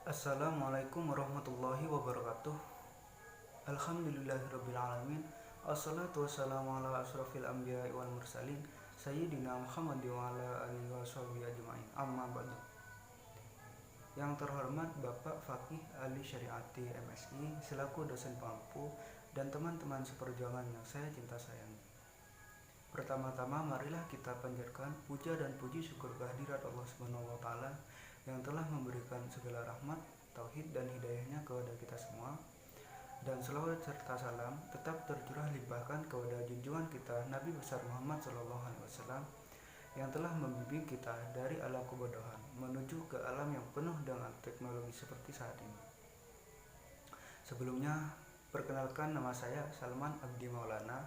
Assalamualaikum warahmatullahi wabarakatuh. Alhamdulillahirrabbilalamin. Assalatu wassalamu ala asrafil anbiya wal mursalin Sayyidina Muhammad wa ala alihi wa sahbihi ajma'in. Amma ba'du. Yang terhormat Bapak Fakih Ali Syariati MSI selaku dosen pengampu dan teman-teman seperjuangan yang saya cinta sayangi. Pertama-tama marilah kita panjatkan puja dan puji syukur kehadirat Allah Subhanahu wa taala yang telah memberikan segala rahmat, tauhid dan hidayahnya kepada kita semua. Dan selawat serta salam tetap tercurah limpahkan kepada junjungan kita Nabi besar Muhammad SAW yang telah membimbing kita dari alam kebodohan menuju ke alam yang penuh dengan teknologi seperti saat ini. Sebelumnya, perkenalkan nama saya Salman Abdi Maulana,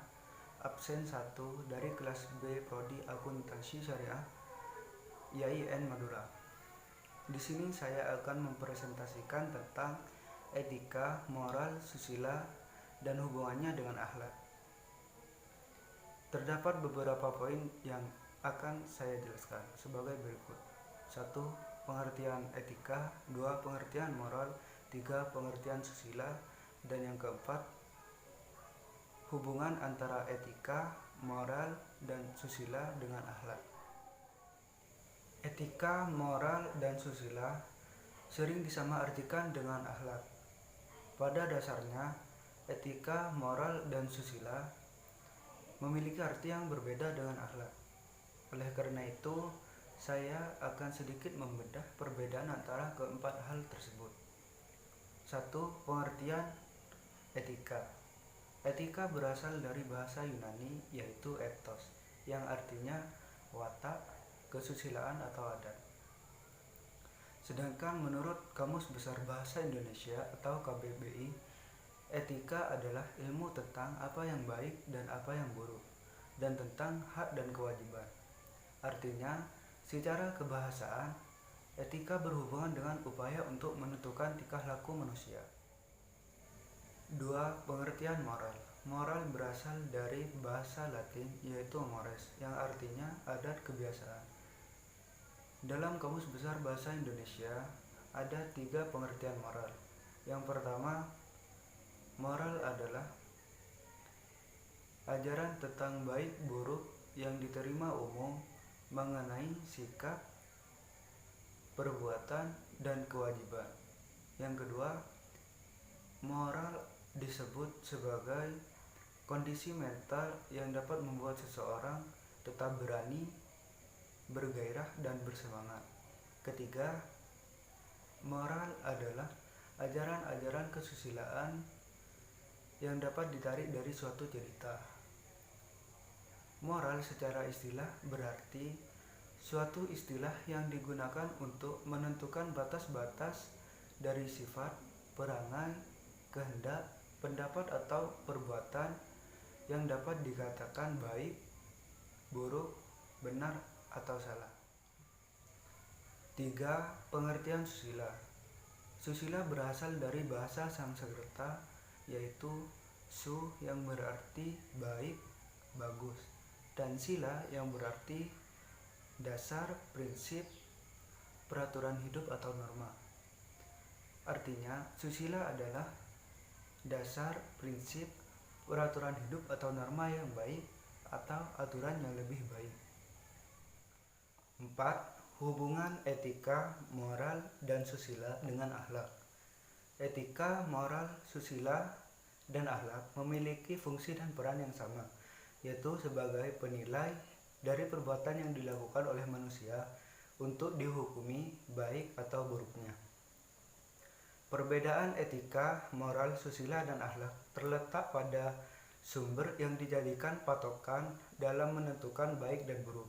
absen 1 dari kelas B Prodi Akuntansi Syariah IAIN Madura. Di sini saya akan mempresentasikan tentang etika, moral, susila, dan hubungannya dengan akhlak. Terdapat beberapa poin yang akan saya jelaskan sebagai berikut. 1. Pengertian etika. 2. Pengertian moral. 3. Pengertian susila. Dan yang keempat, hubungan antara etika, moral, dan susila dengan akhlak. Etika, moral, dan susila sering disamaartikan dengan akhlak. Pada dasarnya, etika, moral, dan susila memiliki arti yang berbeda dengan akhlak. Oleh karena itu, saya akan sedikit membedah perbedaan antara keempat hal tersebut. 1. Pengertian etika. Etika berasal dari bahasa Yunani yaitu ethos, yang artinya watak, kesusilaan atau adat. Sedangkan menurut Kamus Besar Bahasa Indonesia atau KBBI, etika adalah ilmu tentang apa yang baik dan apa yang buruk, dan tentang hak dan kewajiban. Artinya, secara kebahasaan, etika berhubungan dengan upaya untuk menentukan tingkah laku manusia. 2. Pengertian moral. Moral berasal dari bahasa Latin yaitu mores, yang artinya adat kebiasaan. Dalam Kamus Besar Bahasa Indonesia ada 3 pengertian moral. Yang pertama, moral adalah ajaran tentang baik buruk yang diterima umum mengenai sikap, perbuatan, dan kewajiban. Yang kedua, moral disebut sebagai kondisi mental yang dapat membuat seseorang tetap berani, bergairah, dan bersemangat. Ketiga, moral adalah ajaran-ajaran kesusilaan yang dapat ditarik dari suatu cerita. Moral secara istilah berarti suatu istilah yang digunakan untuk menentukan batas-batas dari sifat, perangai, kehendak, pendapat atau perbuatan yang dapat dikatakan baik, buruk, benar, atau salah. 3. Pengertian susila. Susila berasal dari bahasa Sanskerta yaitu su yang berarti baik, bagus, dan sila yang berarti dasar, prinsip, peraturan hidup atau norma. Artinya, susila adalah dasar, prinsip, peraturan hidup atau norma yang baik atau aturan yang lebih baik. 4. Hubungan etika, moral, dan susila dengan akhlak. Etika, moral, susila, dan akhlak memiliki fungsi dan peran yang sama, yaitu sebagai penilai dari perbuatan yang dilakukan oleh manusia untuk dihukumi baik atau buruknya. Perbedaan etika, moral, susila, dan akhlak terletak pada sumber yang dijadikan patokan dalam menentukan baik dan buruk.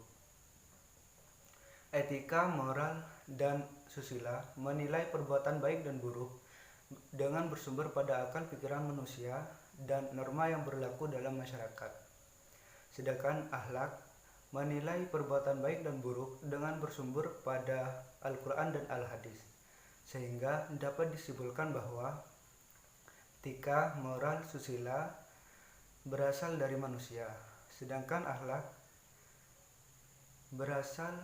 Etika, moral, dan susila menilai perbuatan baik dan buruk dengan bersumber pada akal pikiran manusia dan norma yang berlaku dalam masyarakat. Sedangkan akhlak menilai perbuatan baik dan buruk dengan bersumber pada Al-Quran dan Al-Hadis, sehingga dapat disimpulkan bahwa etika, moral, susila berasal dari manusia, sedangkan akhlak berasal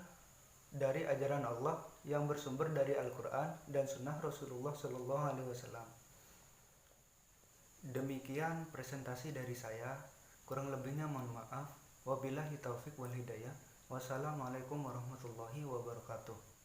dari ajaran Allah yang bersumber dari Al-Quran dan Sunnah Rasulullah Shallallahu Alaihi Wasallam. Demikian presentasi dari saya. Kurang lebihnya mohon maaf. Wabillahi taufik wal hidayah. Wassalamualaikum warahmatullahi wabarakatuh.